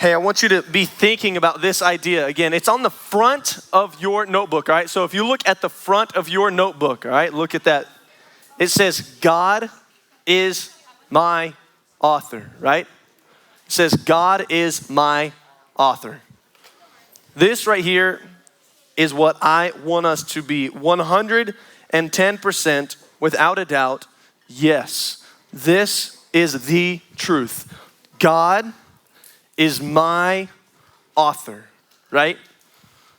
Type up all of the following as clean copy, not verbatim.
Hey, I want you to be thinking about this idea. Again, it's on the front of your notebook, all right? So if you look at the front of your notebook, all right, look at that. It says, God is my author, right? It says, God is my author. This right here is what I want us to be 110% without a doubt. Yes, this is the truth. God is my author, right?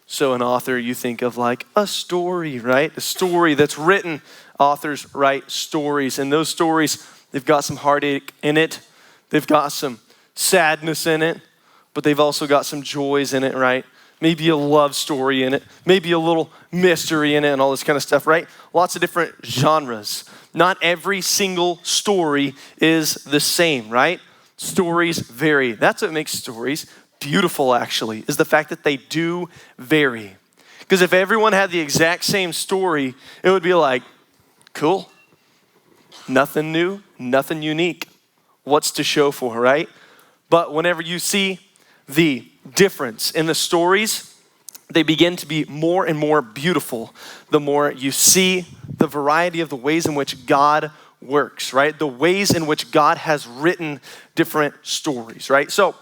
So an author, you think of like a story, right? A story that's written. Authors write stories, and those stories, they've got some heartache in it. They've got some sadness in it, but they've also got some joys in it, right? Maybe a love story in it, maybe a little mystery in it and all this kind of stuff, right? Lots of different genres. Not every single story is the same, right? Stories vary. That's what makes stories beautiful, actually, is the fact that they do vary. Because if everyone had the exact same story, it would be like, cool, nothing new, nothing unique. What's to show for, right? But whenever you see the difference in the stories, they begin to be more and more beautiful the more you see the variety of the ways in which God works, right? The ways in which God has written different stories, right? So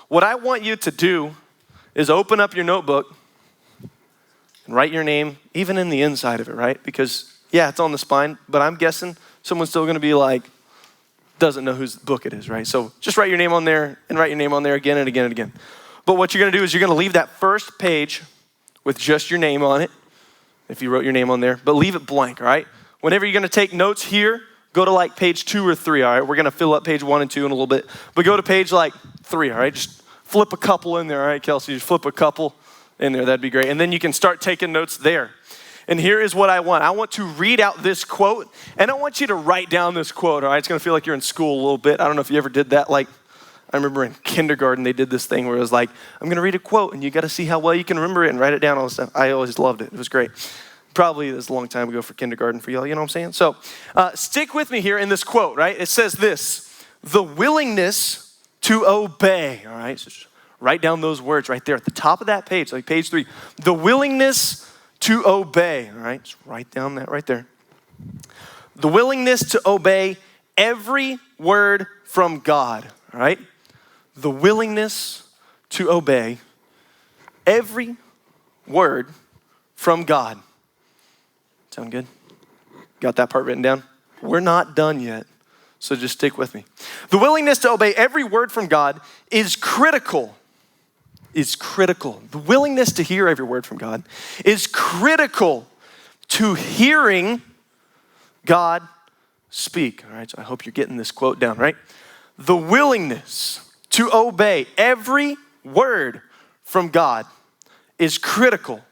what I want you to do is open up your notebook and write your name, even in the inside of it, right? Because, yeah, it's on the spine, but I'm guessing someone's still going to be like, doesn't know whose book it is, right? So just write your name on there and write your name on there again and again and again. But what you're going to do is you're going to leave that first page with just your name on it, if you wrote your name on there, but leave it blank, all right? Whenever you're going to take notes here, go to like page 2 or 3, all right? We're going to fill up page 1 and 2 in a little bit, but go to page like 3, all right? Just flip a couple in there, all right, Kelsey? Just flip a couple in there. That'd be great. And then you can start taking notes there. And here is what I want. I want to read out this quote, and I want you to write down this quote, all right? It's going to feel like you're in school a little bit. I don't know if you ever did that. Like, I remember in kindergarten, they did this thing where it was like, I'm going to read a quote, and you got to see how well you can remember it and write it down, all this stuff. I always loved it. It was great. Probably it was a long time ago for kindergarten for y'all, you know what I'm saying? So stick with me here in this quote, right? It says this, the willingness to obey, all right? So just write down those words right there at the top of that page, like page 3. The willingness to obey, all right? Just write down that right there. The willingness to obey every word from God, all right? The willingness to obey every word from God. Sound good? Got that part written down? We're not done yet, so just stick with me. The willingness to obey every word from God is critical. The willingness to hear every word from God is critical to hearing God speak. All right, so I hope you're getting this quote down, right? The willingness to obey every word from God is critical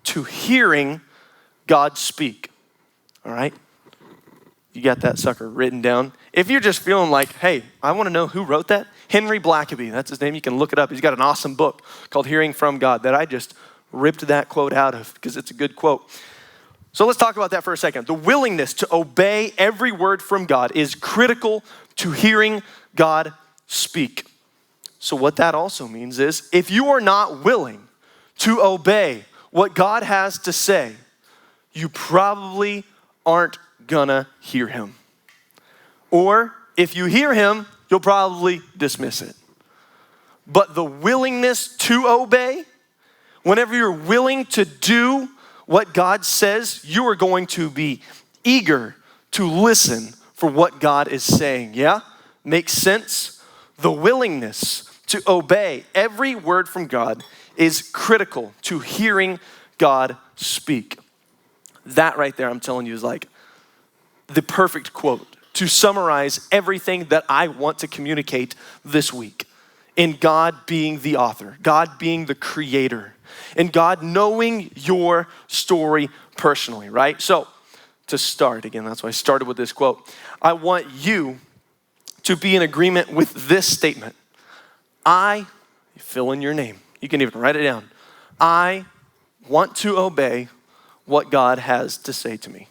to hearing God speak. All right? You got that sucker written down. If you're just feeling like, hey, I want to know who wrote that, Henry Blackaby, that's his name. You can look it up. He's got an awesome book called Hearing from God that I just ripped that quote out of because it's a good quote. So let's talk about that for a second. The willingness to obey every word from God is critical to hearing God speak. So what that also means is if you are not willing to obey what God has to say, you probably aren't gonna hear him. Or if you hear him, you'll probably dismiss it. But the willingness to obey, whenever you're willing to do what God says, you are going to be eager to listen for what God is saying. Yeah? Makes sense? The willingness to obey every word from God is critical to hearing God speak. That right there, I'm telling you, is like the perfect quote to summarize everything that I want to communicate this week. In God being the author, God being the creator, and God knowing your story personally, right? So to start, again, that's why I started with this quote. I want you to be in agreement with this statement. I, fill in your name. You can even write it down. I want to obey what God has to say to me.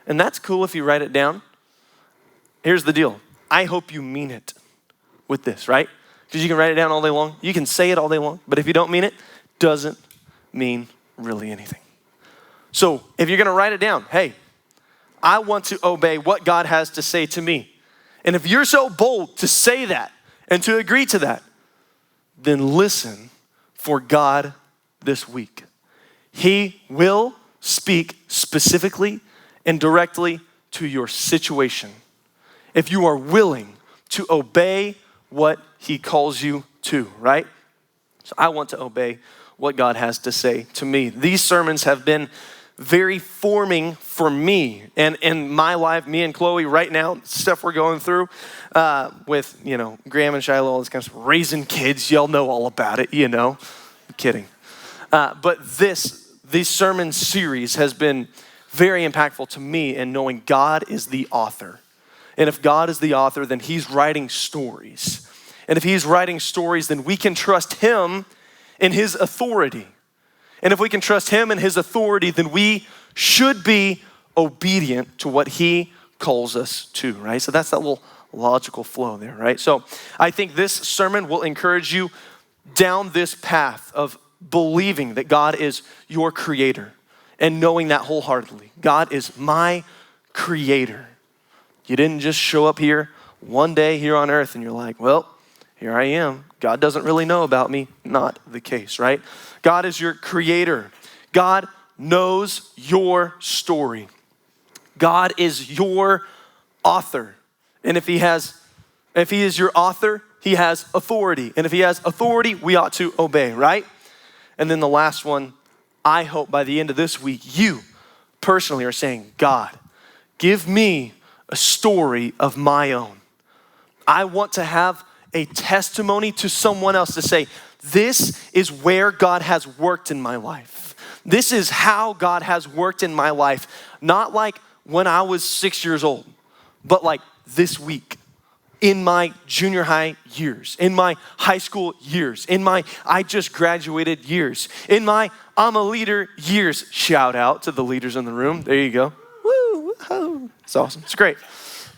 And that's cool if you write it down. Here's the deal. I hope you mean it with this, right? because you can write it down all day long. You can say it all day long, but if you don't mean it, doesn't mean really anything. So if you're going to write it down, hey, I want to obey what God has to say to me. And if you're so bold to say that and to agree to that, then listen for God this week. He will speak specifically and directly to your situation if you are willing to obey what he calls you to, right? So I want to obey what God has to say to me. These sermons have been very forming for me and in my life, me and Chloe right now, stuff we're going through with, Graham and Shiloh, all this kind of stuff, raising kids. Y'all know all about it, I'm kidding. But this sermon series has been very impactful to me in knowing God is the author. And if God is the author, then he's writing stories. And if he's writing stories, then we can trust him in his authority. And if we can trust him in his authority, then we should be obedient to what he calls us to, right? So that's that little logical flow there, right? So I think this sermon will encourage you down this path of believing that God is your creator and knowing that wholeheartedly. God is my creator. You didn't just show up here one day here on earth and you're like, well, here I am. God doesn't really know about me. Not the case, right? God is your creator. God knows your story. God is your author. And if he is your author, he has authority. And if he has authority, we ought to obey, right? And then the last one, I hope by the end of this week, you personally are saying, God, give me a story of my own. I want to have a testimony to someone else to say, this is where God has worked in my life. This is how God has worked in my life. Not like when I was 6 years old, but like this week, in my junior high years, in my high school years, in my I just graduated years, in my I'm a leader years. Shout out to the leaders in the room. There you go. Woo, woo-hoo. It's awesome. It's great.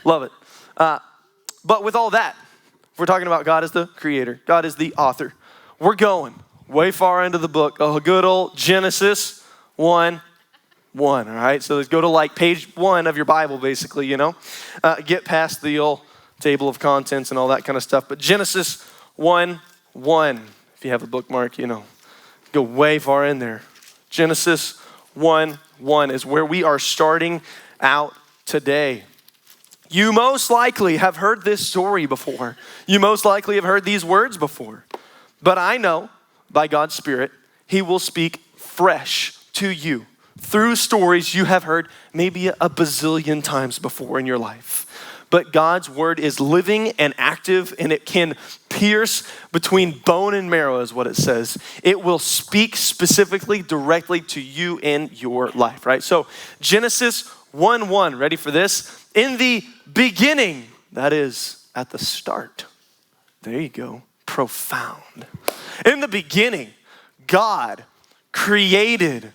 Love it. But with all that, we're talking about God as the creator. God is the author. We're going way far into the book. Oh, good old Genesis 1:1. All right, so let's go to like page 1 of your Bible, basically, Get past the old table of contents and all that kind of stuff. But Genesis 1:1, if you have a bookmark, go way far in there. Genesis 1:1 is where we are starting out today. You most likely have heard this story before. You most likely have heard these words before. But I know by God's Spirit, he will speak fresh to you through stories you have heard maybe a bazillion times before in your life. But God's word is living and active, and it can pierce between bone and marrow is what it says. It will speak specifically directly to you in your life, right? So Genesis 1:1, ready for this? In the beginning, that is at the start. There you go, profound. In the beginning, God created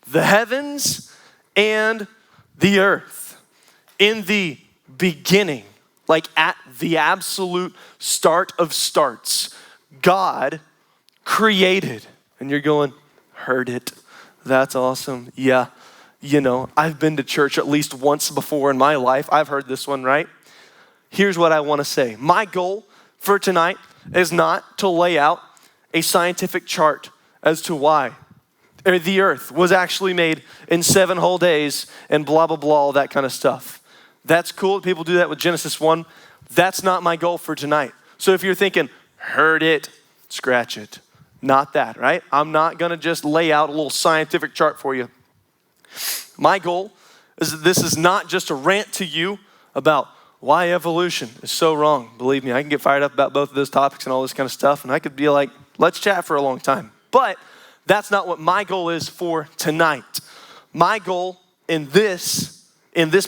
the heavens and the earth. In the beginning, like at the absolute start of starts, God created. And you're going, heard it. That's awesome. Yeah. I've been to church at least once before in my life. I've heard this one, right? Here's what I want to say. My goal for tonight is not to lay out a scientific chart as to why the earth was actually made in 7 whole days and blah, blah, blah, all that kind of stuff. That's cool. People do that with Genesis 1. That's not my goal for tonight. So if you're thinking, heard it, scratch it. Not that, right? I'm not going to just lay out a little scientific chart for you. My goal is that this is not just a rant to you about why evolution is so wrong. Believe me, I can get fired up about both of those topics and all this kind of stuff, and I could be like, let's chat for a long time. But that's not what my goal is for tonight. My goal in this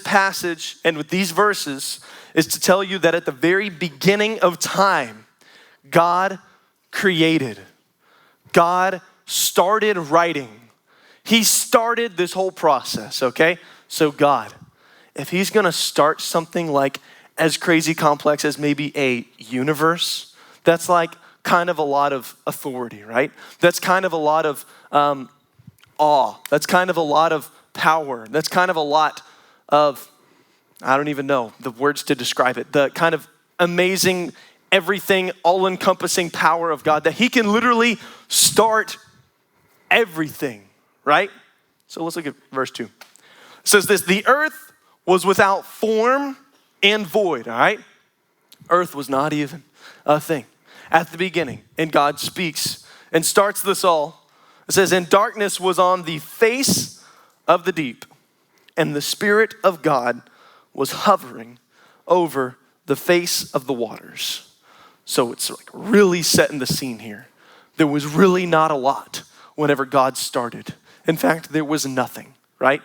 passage and with these verses is to tell you that at the very beginning of time, God created. God started writing. He started this whole process, okay? So God, if he's gonna start something like as crazy complex as maybe a universe that's like kind of a lot of authority, right? That's kind of a lot of awe. That's kind of a lot of power. That's kind of a lot of, I don't even know the words to describe it, the kind of amazing, everything, all-encompassing power of God that he can literally start everything, right? So let's look at verse 2. It says this, the earth was without form and void, all right? Earth was not even a thing at the beginning. And God speaks and starts this all. It says, and darkness was on the face of the deep, and the Spirit of God was hovering over the face of the waters. So it's like really setting the scene here. There was really not a lot whenever God started. In fact, there was nothing, right?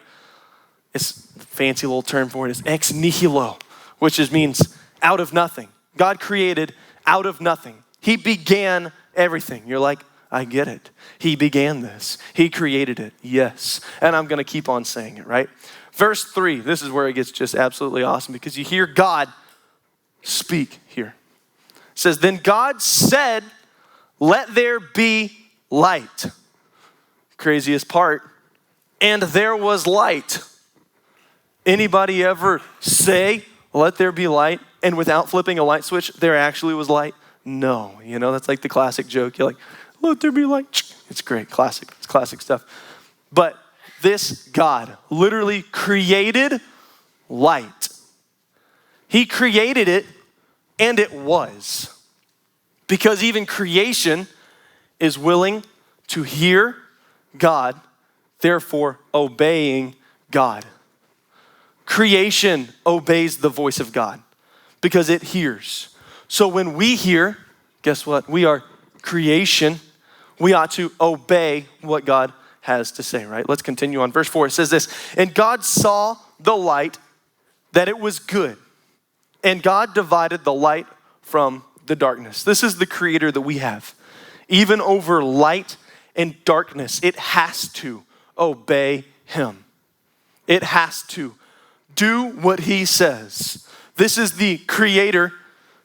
It's a fancy little term for it is ex nihilo, which just means out of nothing. God created out of nothing. He began everything. You're like, I get it. He began this. He created it. Yes. And I'm going to keep on saying it, right? Verse 3, this is where it gets just absolutely awesome because you hear God speak here. It says, then God said, let there be light. Craziest part. And there was light. Anybody ever say, let there be light, and without flipping a light switch, there actually was light? No, that's like the classic joke. You're like, let there be light. It's great, classic. It's classic stuff. But this God literally created light. He created it, and it was. Because even creation is willing to hear God, therefore obeying God. Creation obeys the voice of God because it hears. So when we hear, guess what? We are creation. We ought to obey what God has to say, right? Let's continue on. Verse 4, it says this, and God saw the light that it was good, and God divided the light from the darkness. This is the creator that we have. Even over light and darkness, it has to obey him. It has to do what he says. This is the creator,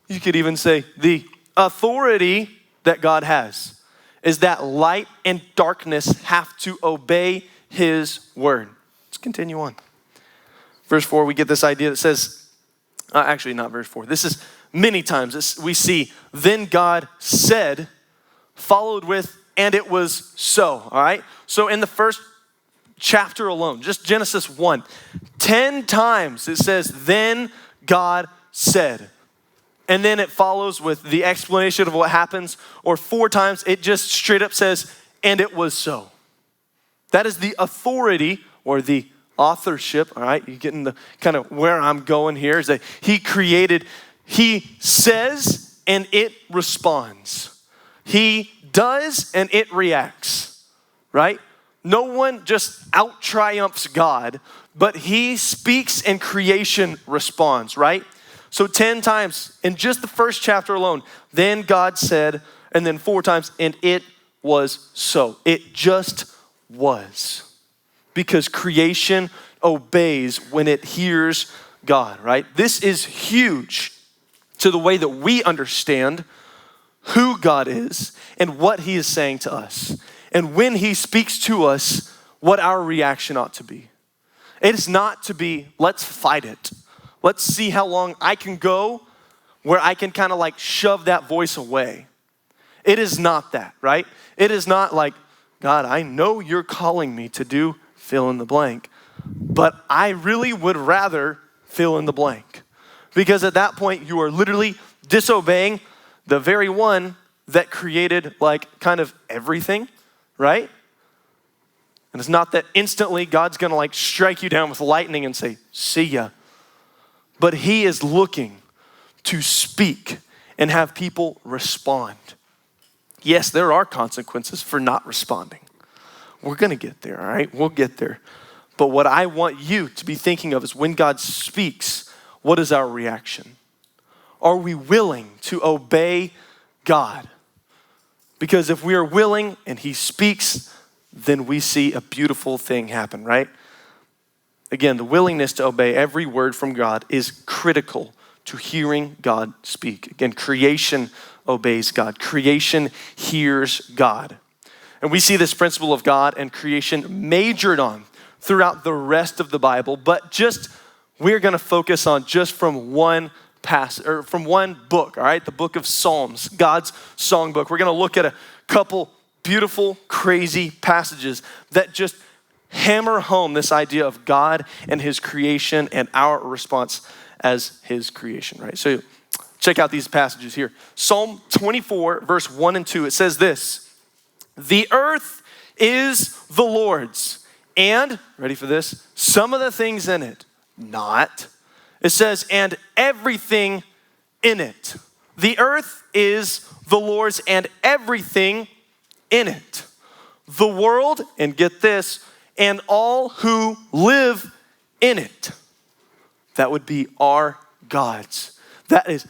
you could even say the authority that God has, is that light and darkness have to obey his word. Let's continue on. Verse 4, we get this idea that says, actually not verse 4, this is many times we see, then God said, followed with, and it was so, all right? So in the first chapter alone, just Genesis 1, 10 times it says, then God said. And then it follows with the explanation of what happens, or 4 times it just straight up says, and it was so. That is the authority or the authorship, all right? You're getting the kind of where I'm going here is that he created, he says, and it responds. He does, and it reacts, right? No one just out-triumphs God, but he speaks and creation responds, right? So 10 times in just the first chapter alone, then God said, and then 4 times, and it was so. It just was. Because creation obeys when it hears God, right? This is huge to the way that we understand who God is and what he is saying to us. And when he speaks to us, what our reaction ought to be. It is not to be, let's fight it. Let's see how long I can go where I can kind of like shove that voice away. It is not that, right? It is not like, God, I know you're calling me to do fill in the blank, but I really would rather fill in the blank. Because at that point, you are literally disobeying the very one that created like kind of everything, right? And it's not that instantly God's gonna like strike you down with lightning and say, see ya. But he is looking to speak and have people respond. Yes, there are consequences for not responding. We're gonna get there, all right? We'll get there. But what I want you to be thinking of is when God speaks, what is our reaction? Are we willing to obey God? Because if we are willing and he speaks, then we see a beautiful thing happen, right? Again, the willingness to obey every word from God is critical to hearing God speak. Again, creation obeys God. Creation hears God. And we see this principle of God and creation majored on throughout the rest of the Bible, but we're gonna focus on just from one passage, or from one book, all right? The book of Psalms, God's songbook. We're gonna look at a couple beautiful, crazy passages that just hammer home this idea of God and his creation and our response as his creation, right? So check out these passages here. Psalm 24, verse 1 and 2, it says this: "The earth is the Lord's, and," ready for this, "some of the things in it, not." It says, "and everything in it." The earth is the Lord's and everything in it. The world, and get this, and all who live in it. That would be our God's. That is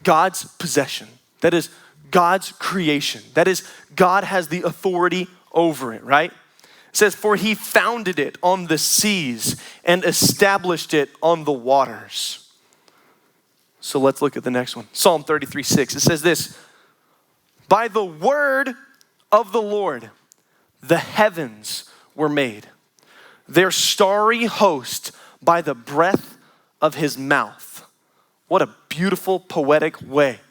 God's possession. That is God's creation. That is, God has the authority over it, right? It says, "For he founded it on the seas and established it on the waters." So let's look at the next one. Psalm 33:6. It says this: "By the word of the Lord, the heavens were made, their starry host by the breath of his mouth." What a beautiful poetic way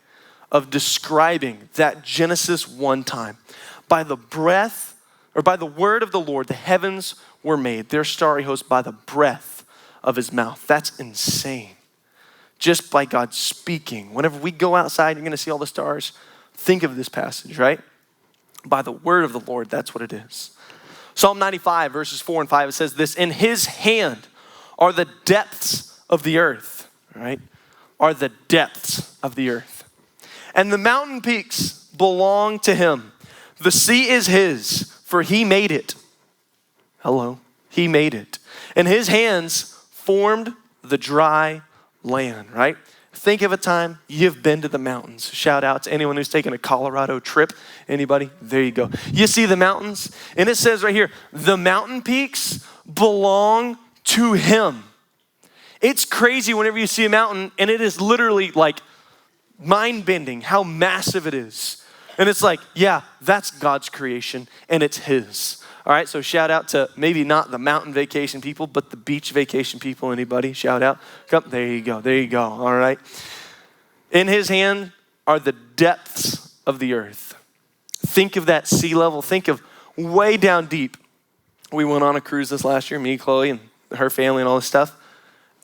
of describing that Genesis 1 time. By the breath, or by the word of the Lord, the heavens were made, their starry host by the breath of his mouth. That's insane. Just by God speaking. Whenever we go outside, you're gonna see all the stars. Think of this passage, right? By the word of the Lord, that's what it is. Psalm 95, verses 4 and 5, it says this: "In his hand are the depths of the earth," right? Are the depths of the earth. "And the mountain peaks belong to him. The sea is his, for he made it." Hello, he made it. "And his hands formed the dry land," right? Think of a time you've been to the mountains. Shout out to anyone who's taken a Colorado trip. Anybody? There you go. You see the mountains, and it says right here, the mountain peaks belong to him. It's crazy whenever you see a mountain, and it is literally like mind-bending how massive it is. And it's like, yeah, that's God's creation, and it's his. All right, so shout out to maybe not the mountain vacation people, but the beach vacation people. Anybody? Shout out. Come, there you go, there you go. All right. "In his hand are the depths of the earth." Think of that sea level. Think of way down deep. We went on a cruise this last year, me, Chloe, and her family and all this stuff.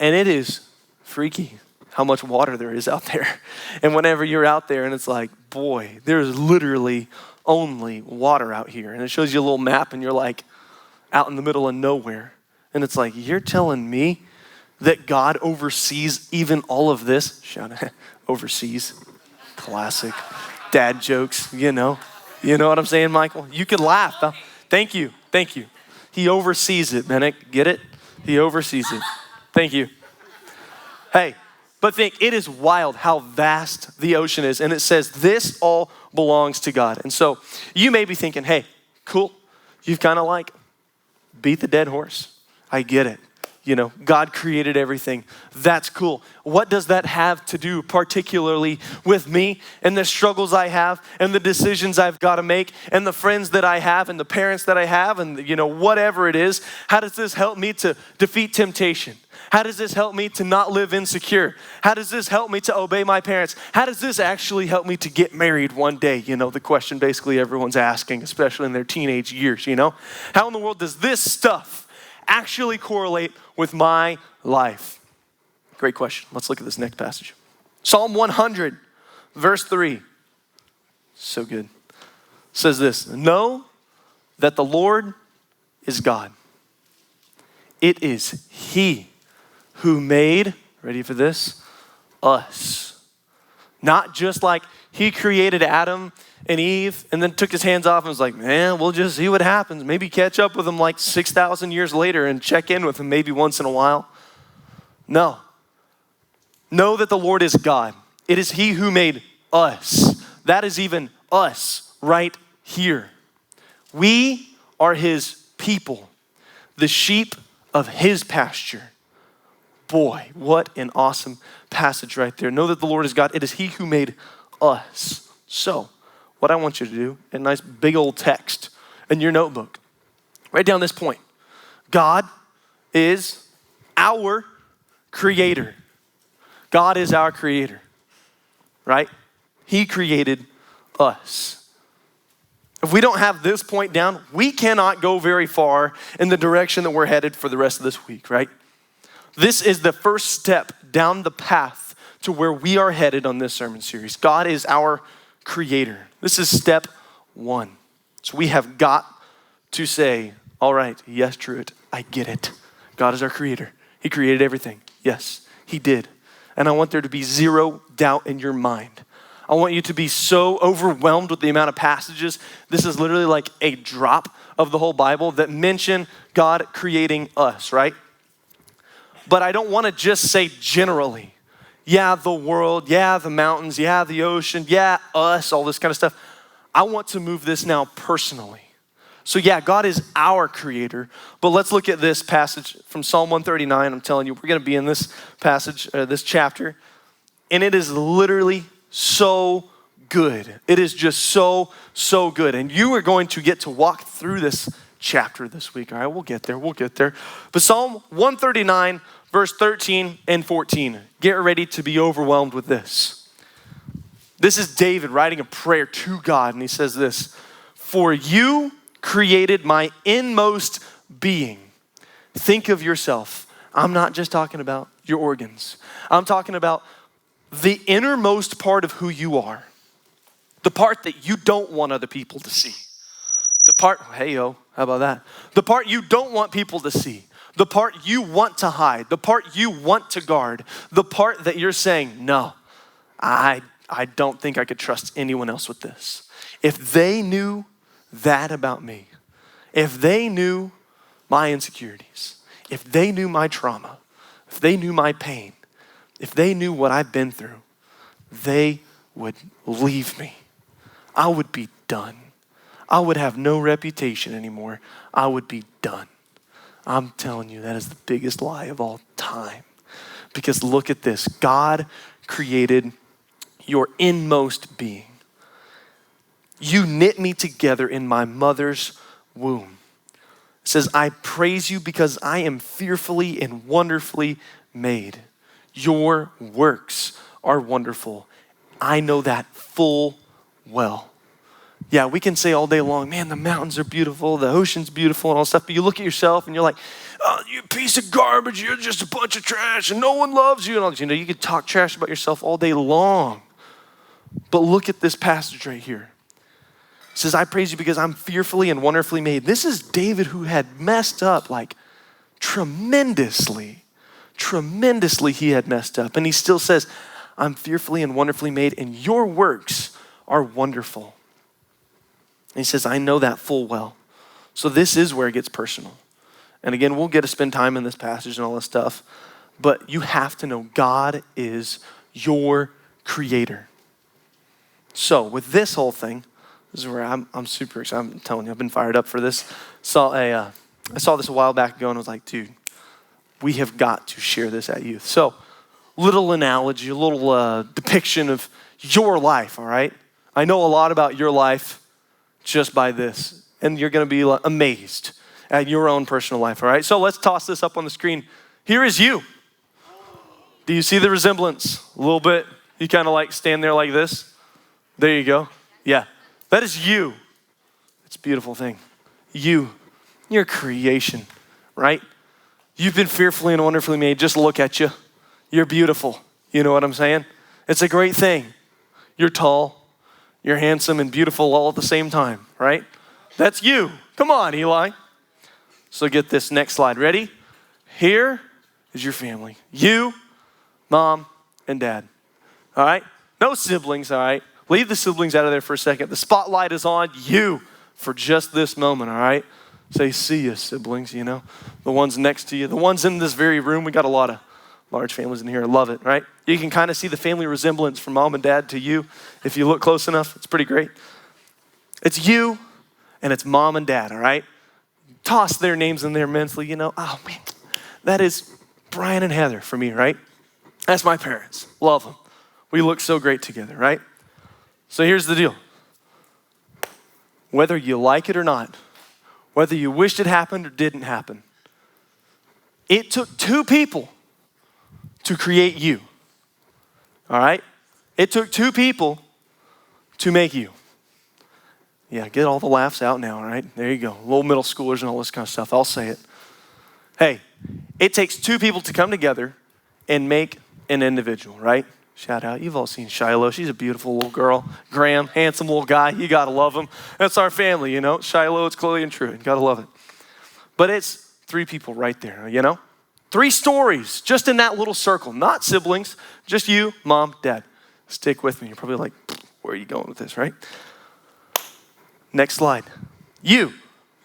And it is freaky how much water there is out there. And whenever you're out there and it's like, boy, there's literally only water out here. And it shows you a little map and you're like out in the middle of nowhere. And it's like, you're telling me that God oversees even all of this? Shout out, overseas. Classic dad jokes, you know. You know what I'm saying, Michael? You can laugh. Huh? Thank you. He oversees it, Bennett. Get it? He oversees it. Thank you. Hey, but think, it is wild how vast the ocean is. And it says this all belongs to God. And so you may be thinking, hey, cool. You've kind of like beat the dead horse. I get it. You know, God created everything. That's cool. What does that have to do particularly with me and the struggles I have and the decisions I've got to make and the friends that I have and the parents that I have and, you know, whatever it is? How does this help me to defeat temptation? How does this help me to not live insecure? How does this help me to obey my parents? How does this actually help me to get married one day? You know, the question basically everyone's asking, especially in their teenage years, you know? How in the world does this stuff actually correlate with my life? Great question. Let's look at this next passage. Psalm 100, verse 3. So good. It says this: know that the Lord is God. It is He who made, ready for this, us. Not just like He created Adam and Eve and then took His hands off and was like, man, we'll just see what happens. Maybe catch up with them like 6,000 years later and check in with them maybe once in a while. No. Know that the Lord is God. It is He who made us. That is even us right here. We are His people, the sheep of His pasture. Boy, what an awesome passage right there. Know that the Lord is God. It is He who made us. So what I want you to do, a nice big old text in your notebook, write down this point. God is our creator. God is our creator, right? He created us. If we don't have this point down, we cannot go very far in the direction that we're headed for the rest of this week, right? This is the first step down the path to where we are headed on this sermon series. God is our creator. This is step one. So we have got to say, all right, yes, Truett, I get it. God is our creator. He created everything. Yes, he did. And I want there to be zero doubt in your mind. I want you to be so overwhelmed with the amount of passages. This is literally like a drop of the whole Bible that mention God creating us, right? But I don't want to just say generally, yeah, the world, yeah, the mountains, yeah, the ocean, yeah, us, all this kind of stuff. I want to move this now personally. So yeah, God is our creator, but let's look at this passage from Psalm 139. I'm telling you, we're going to be in this passage, this chapter, and it is literally so good. It is just so good. And you are going to get to walk through this chapter this week. All right, we'll get there. But Psalm 139, verse 13 and 14. Get ready to be overwhelmed with this. This is David writing a prayer to God, and he says this, "For you created my inmost being." Think of yourself. I'm not just talking about your organs. I'm talking about the innermost part of who you are. The part that you don't want other people to see. The part, hey yo, how about that? The part you don't want people to see. The part you want to hide. The part you want to guard. The part that you're saying, no, I don't think I could trust anyone else with this. If they knew that about me, if they knew my insecurities, if they knew my trauma, if they knew my pain, if they knew what I've been through, they would leave me. I would be done. I would have no reputation anymore. I would be done. I'm telling you, that is the biggest lie of all time. Because look at this. God created your inmost being. You knit me together in my mother's womb. It says, I praise you because I am fearfully and wonderfully made. Your works are wonderful. I know that full well. Yeah, we can say all day long, man, the mountains are beautiful, the ocean's beautiful and all stuff, but you look at yourself and you're like, oh, you piece of garbage, you're just a bunch of trash and no one loves you. And all, you can talk trash about yourself all day long. But look at this passage right here. It says, I praise you because I'm fearfully and wonderfully made. This is David who had messed up like tremendously he had messed up. And he still says, I'm fearfully and wonderfully made and your works are wonderful. And he says, I know that full well. So this is where it gets personal. And again, we'll get to spend time in this passage and all this stuff, but you have to know God is your creator. So with this whole thing, this is where I'm super excited. I'm telling you, I've been fired up for this. I saw this a while back ago and was like, dude, we have got to share this at youth. So little analogy, a little depiction of your life, all right? I know a lot about your life just by this, and you're going to be amazed at your own personal life, all right? So let's toss this up on the screen. Here is you. Do you see the resemblance? A little bit. You kind of like stand there like this. There you go. Yeah, that is you. It's a beautiful thing. Your creation, right? You've been fearfully and wonderfully made. Just look at you. You're beautiful. You know what I'm saying? It's a great thing. You're tall, you're handsome and beautiful all at the same time, right? That's you. Come on, Eli. So get this next slide. Ready? Here is your family. You, mom, and dad. All right? No siblings, all right? Leave the siblings out of there for a second. The spotlight is on you for just this moment, all right? Say, see ya, siblings, the ones next to you, the ones in this very room. We got a lot of large families in here. I love it, right? You can kind of see the family resemblance from mom and dad to you. If you look close enough, it's pretty great. It's you and it's mom and dad, all right? Toss their names in there mentally, oh man, that is Brian and Heather for me, right? That's my parents. Love them. We look so great together, right? So here's the deal. Whether you like it or not, whether you wished it happened or didn't happen, it took two people to create you. All right? It took two people to make you. Yeah, get all the laughs out now, all right? There you go. Little middle schoolers and all this kind of stuff. I'll say it. Hey, it takes two people to come together and make an individual, right? Shout out. You've all seen Shiloh. She's a beautiful little girl. Graham, handsome little guy. You got to love him. That's our family, you know. Shiloh, it's Chloe and True. You got to love it. But it's three people right there, you know. Three stories just in that little circle. Not siblings, just you, mom, dad. Stick with me. You're probably like, where are you going with this, right? Next slide. You,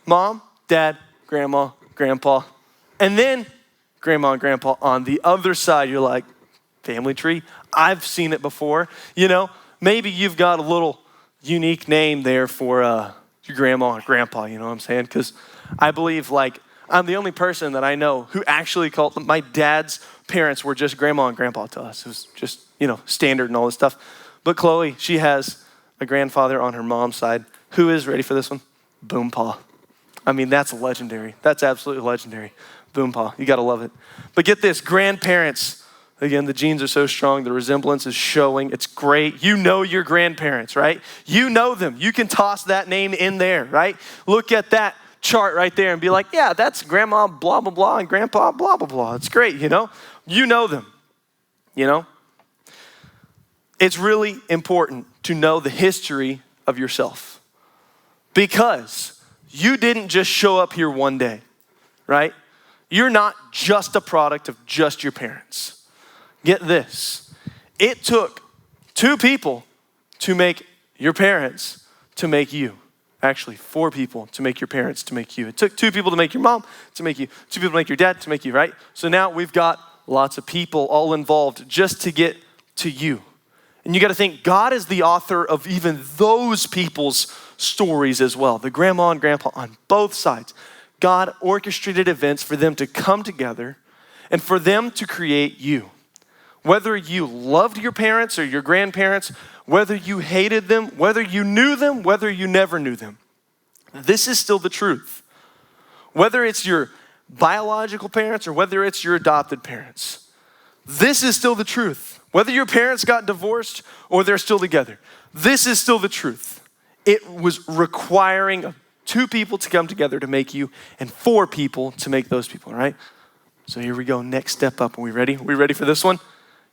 mom, dad, grandma, grandpa, and then grandma and grandpa on the other side. You're like, family tree? I've seen it before. You know, maybe you've got a little unique name there for your grandma and grandpa, you know what I'm saying? Because I believe like I'm the only person that I know who actually called them. My dad's parents were just grandma and grandpa to us. It was just, you know, standard and all this stuff. But Chloe, she has a grandfather on her mom's side who is, ready for this one? Boom Pa. I mean, that's legendary. That's absolutely legendary. Boom Pa. You got to love it. But get this, grandparents. Again, the genes are so strong. The resemblance is showing. It's great. You know your grandparents, right? You know them. You can toss that name in there, right? Look at that chart right there and be like, yeah, that's grandma blah, blah, blah, and grandpa blah, blah, blah. It's great, you know? You know them, you know? It's really important to know the history of yourself because you didn't just show up here one day, right? You're not just a product of just your parents. Get this. It took two people to make your parents to make you. Actually, four people to make your parents to make you. It took two people to make your mom to make you. Two people to make your dad to make you, right? So now we've got lots of people all involved just to get to you. And you got to think God is the author of even those people's stories as well. The grandma and grandpa on both sides. God orchestrated events for them to come together and for them to create you. Whether you loved your parents or your grandparents, whether you hated them, whether you knew them, whether you never knew them, this is still the truth. Whether it's your biological parents or whether it's your adopted parents, this is still the truth. Whether your parents got divorced or they're still together, this is still the truth. It was requiring two people to come together to make you and four people to make those people, all right? So here we go, next step up. Are we ready? Are we ready for this one?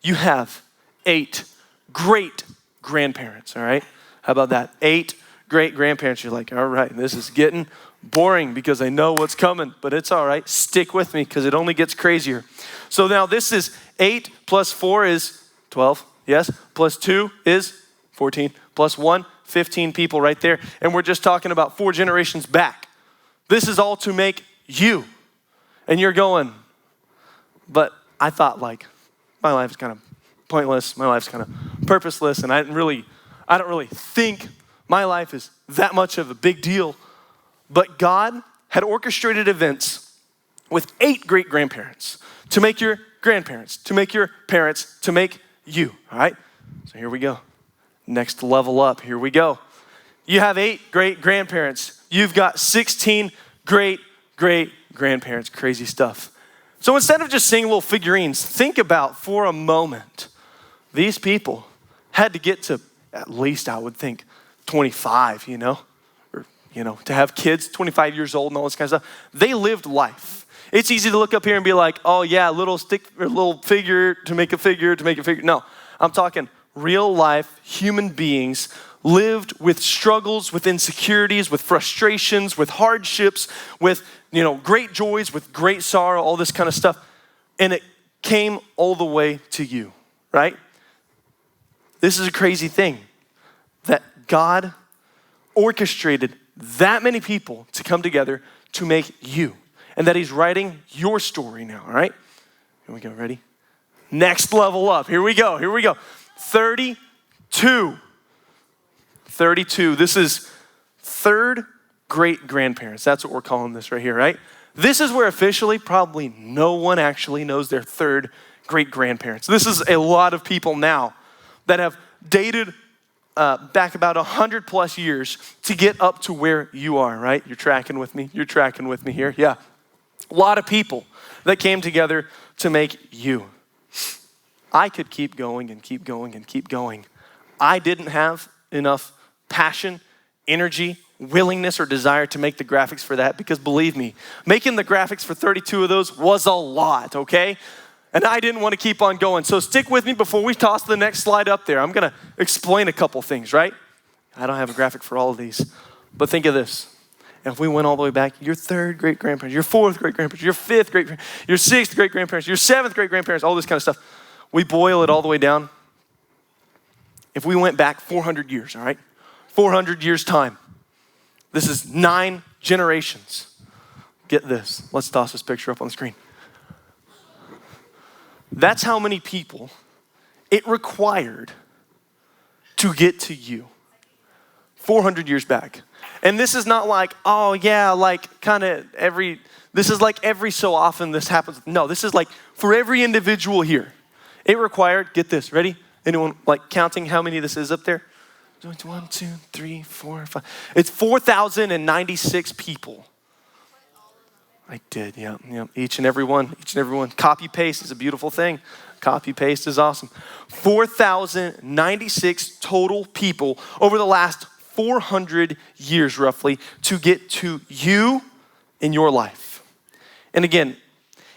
You have 8 great grandparents, all right? How about that? 8 great grandparents. You're like, all right, this is getting boring because I know what's coming, but it's all right. Stick with me because it only gets crazier. So now this is 8 plus 4 is 12, yes? Plus 2 is 14, plus 1, 15 people right there. And we're just talking about 4 generations back. This is all to make you. And you're going, but I thought like, my life is kind of pointless. My life's kind of purposeless. And I don't really think my life is that much of a big deal. But God had orchestrated events with 8 great grandparents to make your grandparents, to make your parents, to make you, all right? So here we go. Next level up, here we go. You have 8 great grandparents. You've got 16 great grandparents. Crazy stuff. So instead of just seeing little figurines, think about for a moment, these people had to get to at least, I would think, 25, you know, or, you know, to have kids, 25 years old and all this kind of stuff. They lived life. It's easy to look up here and be like, oh yeah, little stick or little figure to make a figure to make a figure. No, I'm talking real life human beings lived with struggles, with insecurities, with frustrations, with hardships, with, you know, great joys, with great sorrow, all this kind of stuff. And it came all the way to you, right? This is a crazy thing that God orchestrated that many people to come together to make you. And that he's writing your story now, all right? Here we go, ready? Next level up, here we go. 32. This is third great grandparents. That's what we're calling this right here, right? This is where officially probably no one actually knows their third great grandparents. This is a lot of people now that have dated back about 100 plus years to get up to where you are, right? You're tracking with me? You're tracking with me here? Yeah. A lot of people that came together to make you. I could keep going and keep going and keep going. I didn't have enough passion, energy, willingness, or desire to make the graphics for that, because believe me, making the graphics for 32 of those was a lot, okay? And I didn't want to keep on going. So stick with me before we toss the next slide up there. I'm going to explain a couple things, right? I don't have a graphic for all of these, but think of this. If we went all the way back, your third great-grandparents, your fourth great-grandparents, your fifth great-grandparents, your sixth great-grandparents, your seventh great-grandparents, all this kind of stuff. We boil it all the way down. If we went back 400 years, all right? 400 years time. This is 9 generations. Get this. Let's toss this picture up on the screen. That's how many people it required to get to you 400 years back. And this is not like, oh yeah, like kind of this is like every so often this happens. No, this is like for every individual here. It required, get this, ready? Anyone like counting how many this is up there? 1, 2, 3, 4, 5. It's 4,096 people. I did, yeah. Each and every one. Copy paste is a beautiful thing. Copy paste is awesome. 4,096 total people over the last 400 years roughly to get to you in your life. And again,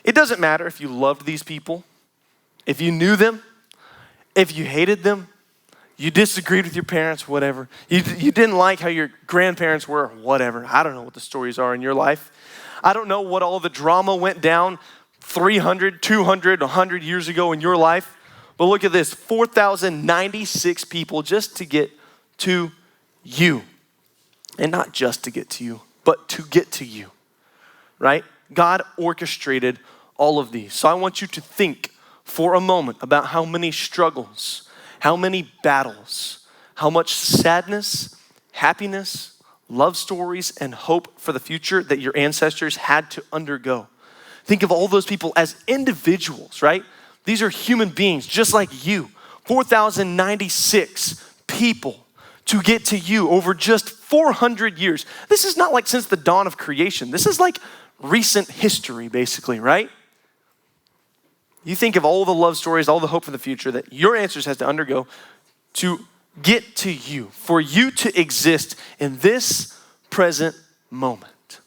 it doesn't matter if you loved these people, if you knew them, if you hated them, you disagreed with your parents, whatever. You didn't like how your grandparents were, whatever. I don't know what the stories are in your life. I don't know what all the drama went down 300, 200, 100 years ago in your life. But look at this, 4,096 people just to get to you. And not just to get to you, but to get to you, right? God orchestrated all of these. So I want you to think for a moment about how many struggles, how many battles, how much sadness, happiness, love stories, and hope for the future that your ancestors had to undergo. Think of all those people as individuals, right? These are human beings just like you. 4,096 people to get to you over just 400 years. This is not like since the dawn of creation. This is like recent history, basically, right? You think of all the love stories, all the hope for the future that your ancestors has to undergo to get to you, for you to exist in this present moment.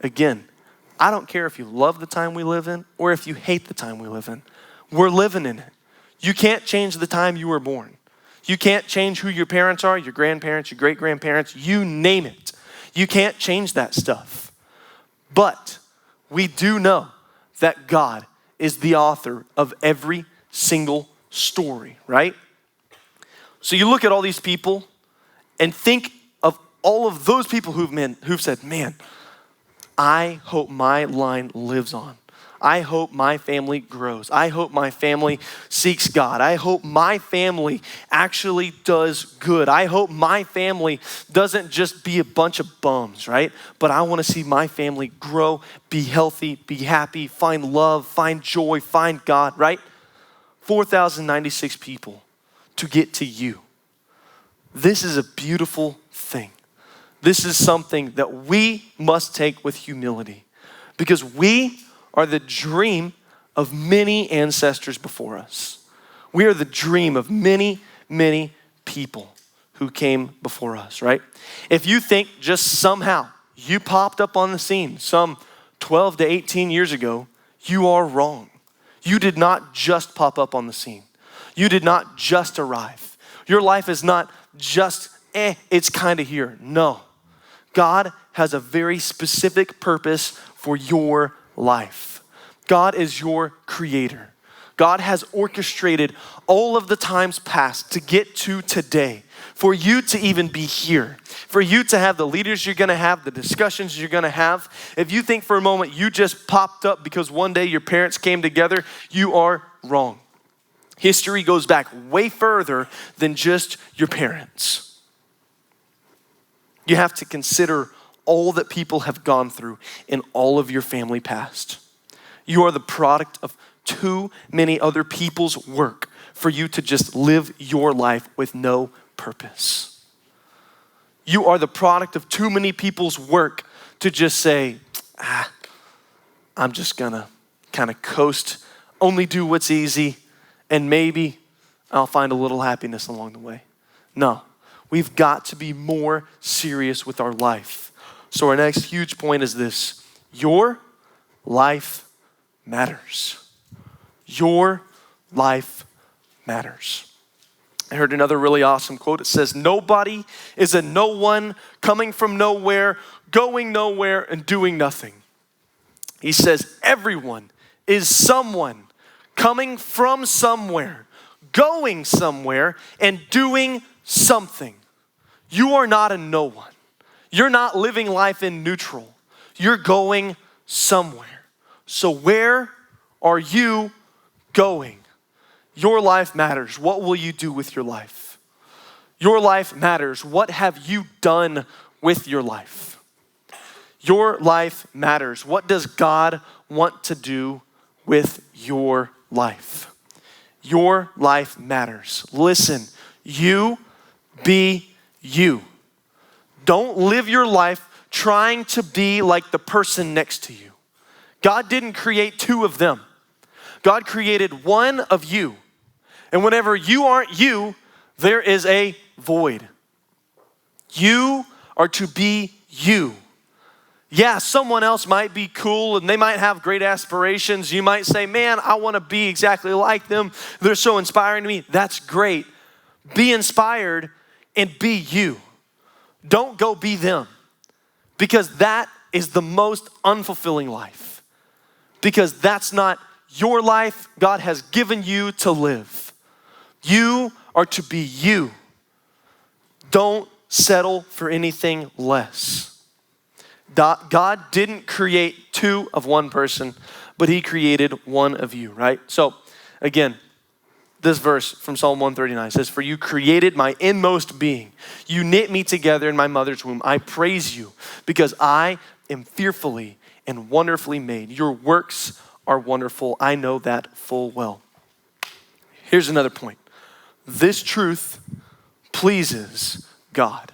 Again, I don't care if you love the time we live in or if you hate the time we live in. We're living in it. You can't change the time you were born. You can't change who your parents are, your grandparents, your great-grandparents, you name it. You can't change that stuff. But we do know that God is the author of every single story, right? So you look at all these people and think of all of those people who've said, man, I hope my line lives on. I hope my family grows. I hope my family seeks God. I hope my family actually does good. I hope my family doesn't just be a bunch of bums, right? But I want to see my family grow, be healthy, be happy, find love, find joy, find God, right? 4,096 people to get to you. This is a beautiful thing. This is something that we must take with humility because we are the dream of many ancestors before us. We are the dream of many, many people who came before us, right? If you think just somehow you popped up on the scene some 12 to 18 years ago, you are wrong. You did not just pop up on the scene. You did not just arrive. Your life is not just, it's kind of here. No. God has a very specific purpose for your life. God is your creator. God has orchestrated all of the times past to get to today, for you to even be here, for you to have the leaders you're gonna have, the discussions you're gonna have. If you think for a moment you just popped up because one day your parents came together, you are wrong. History goes back way further than just your parents. You have to consider all that people have gone through in all of your family past. You are the product of too many other people's work for you to just live your life with no purpose. You are the product of too many people's work to just say, I'm just gonna kind of coast, only do what's easy, and maybe I'll find a little happiness along the way. No, we've got to be more serious with our life. So our next huge point is this: your life matters. Your life matters. I heard another really awesome quote. It says, nobody is a no one coming from nowhere, going nowhere, and doing nothing. He says, everyone is someone coming from somewhere, going somewhere, and doing something. You are not a no one. You're not living life in neutral. You're going somewhere. So where are you going? Your life matters. What will you do with your life? Your life matters. What have you done with your life? Your life matters. What does God want to do with your life? Your life matters. Listen, you be you. Don't live your life trying to be like the person next to you. God didn't create two of them. God created one of you. And whenever you aren't you, there is a void. You are to be you. Yeah, someone else might be cool and they might have great aspirations. You might say, man, I want to be exactly like them. They're so inspiring to me. That's great. Be inspired and be you. Don't go be them, because that is the most unfulfilling life. Because that's not your life God has given you to live. You are to be you. Don't settle for anything less. God didn't create two of one person, but he created one of you, right? So again, this verse from Psalm 139 says, for you created my inmost being. You knit me together in my mother's womb. I praise you because I am fearfully and wonderfully made. Your works are wonderful. I know that full well. Here's another point. This truth pleases God.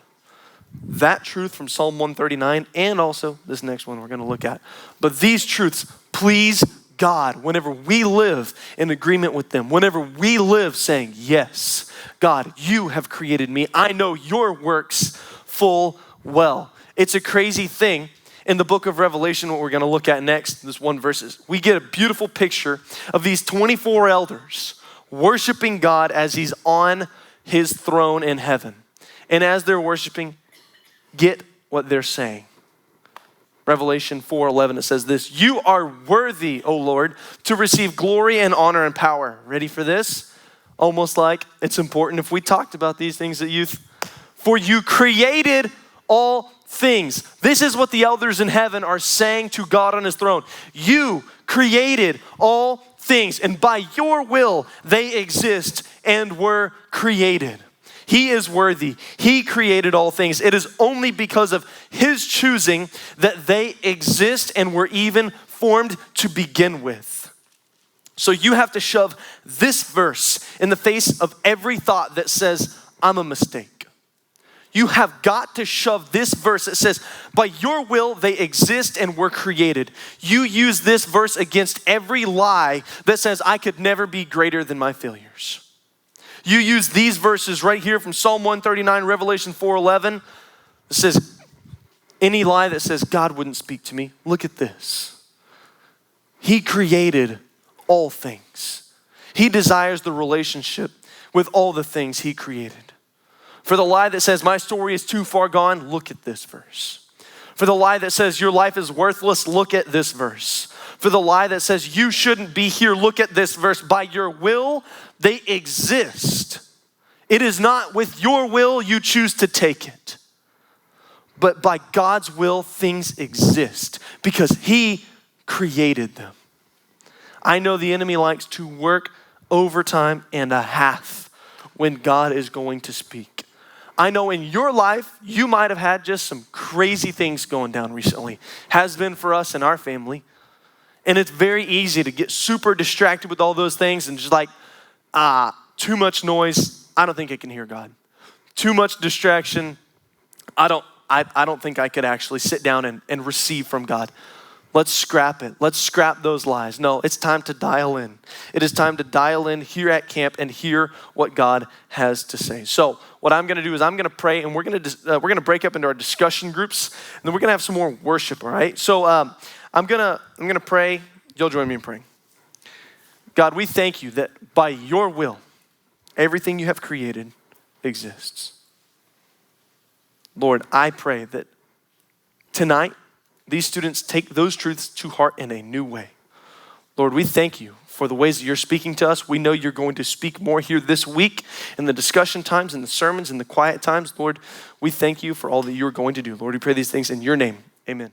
That truth from Psalm 139 and also this next one we're going to look at. But these truths please God whenever we live in agreement with them. Whenever we live saying, yes, God, you have created me. I know your works full well. It's a crazy thing. In the book of Revelation, what we're going to look at next, this one verse, we get a beautiful picture of these 24 elders worshiping God as he's on his throne in heaven. And as they're worshiping, get what they're saying. Revelation 4:11, it says this, you are worthy, O Lord, to receive glory and honor and power. Ready for this? Almost like it's important if we talked about these things at youth. For you created all things. This is what the elders in heaven are saying to God on his throne. You created all things, and by your will they exist and were created. He is worthy. He created all things. It is only because of his choosing that they exist and were even formed to begin with. So you have to shove this verse in the face of every thought that says, I'm a mistake. You have got to shove this verse that says, by your will they exist and were created. You use this verse against every lie that says I could never be greater than my failures. You use these verses right here from Psalm 139, Revelation 4:11. It says, any lie that says God wouldn't speak to me, look at this. He created all things. He desires the relationship with all the things he created. For the lie that says my story is too far gone, look at this verse. For the lie that says your life is worthless, look at this verse. For the lie that says you shouldn't be here, look at this verse. By your will, they exist. It is not with your will you choose to take it. But by God's will, things exist because he created them. I know the enemy likes to work overtime and a half when God is going to speak. I know in your life, you might have had just some crazy things going down recently. Has been for us in our family. And it's very easy to get super distracted with all those things and just like, too much noise. I don't think I can hear God. too much distraction. I don't think I could actually sit down and receive from God. Let's scrap it. Let's scrap those lies. No, it's time to dial in. It is time to dial in here at camp and hear what God has to say. So what I'm going to do is I'm going to pray, and we're going to break up into our discussion groups, and then we're going to have some more worship. All right. So I'm going to pray. You'll join me in praying. God, we thank you that by your will, everything you have created exists. Lord, I pray that tonight, these students take those truths to heart in a new way. Lord, we thank you for the ways that you're speaking to us. We know you're going to speak more here this week in the discussion times, in the sermons, in the quiet times. Lord, we thank you for all that you're going to do. Lord, we pray these things in your name. Amen.